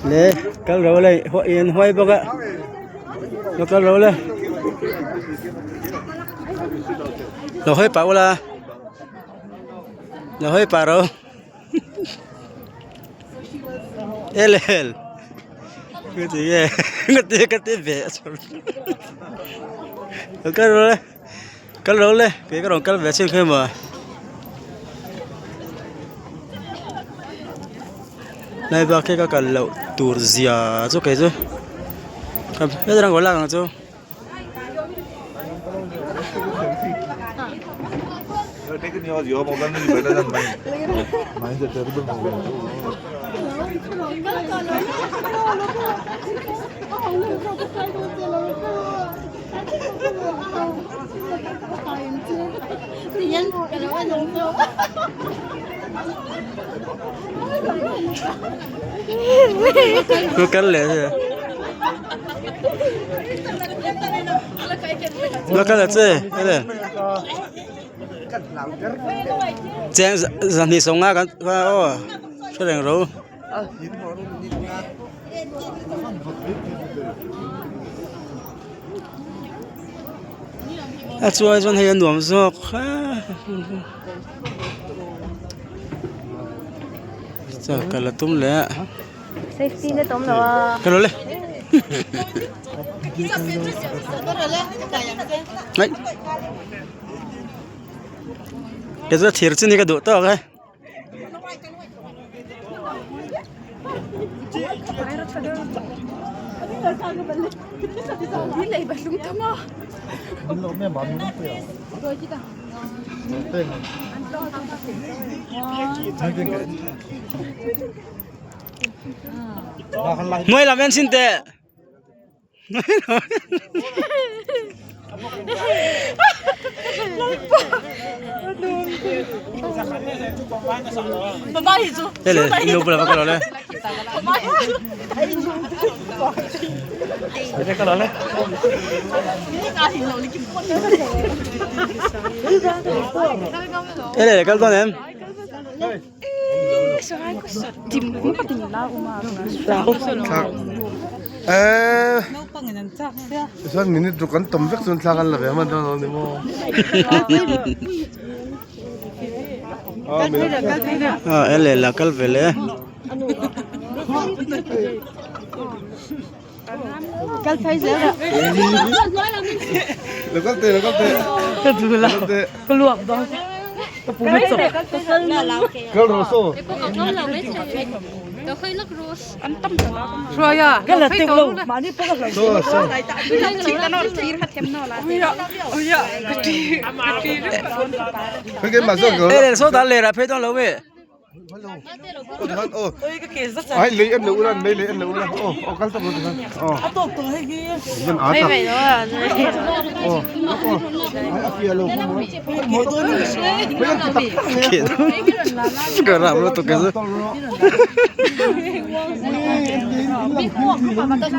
lệ cái rau này họ yên hoài bốc ạ nó cái rau này nó hơi bảo là nó hơi bảo rồi el cái gì vậy cái gì vậy cái rau này cái rau cái vệ sinh khi mà này ba cái lẩu tour zia chỗ cái chứ cái đang gọi là chỗ Take it yours, your mobile is better than mine. Mine is a terrible mobile. Nó cắn lẻ rồi. Nó cắn lẻ chứ, cái này. Chén giờ thì sống á cái ô, cái này rồi. À chúa chúa hay nuông sọc. Giờ cái là tôm lẻ. Safety na tôm rồi. Cái rồi. Đấy. Cái đó thiệt chứ cái độ to cái. Mới làm em xin tệ. Đây là yêu là cái đó đấy. Đây cái đó đấy. Đây là cái đó em. Sao mình đi con tôm vắt xuống sang ăn là vậy mà đâu đi mua. Đây là cái về lẽ. Cái phải dễ rồi. Nó có tê. Cái luộc đó. Cái phụ nữ Cái rô số. Đó khơi lắc rose. ăn tâm rồi à. Cái là tiêu luôn. Mà đi có cái Số. chị ta nó chỉ hạt kem nó là. Ôi dạ. Cái mà số cái. Đây là số đã lẻ là phải trong lâu vậy. Ôi cái kia rất là. Ai lấy ăn lẩu ra, lấy ăn lẩu ra. Cái tôm rồi. Tổ hay kia. Mình ăn Đây vậy đó à. Mỗi tối nó Cái làm nó tụi cái gì? Biết mua không mà tôi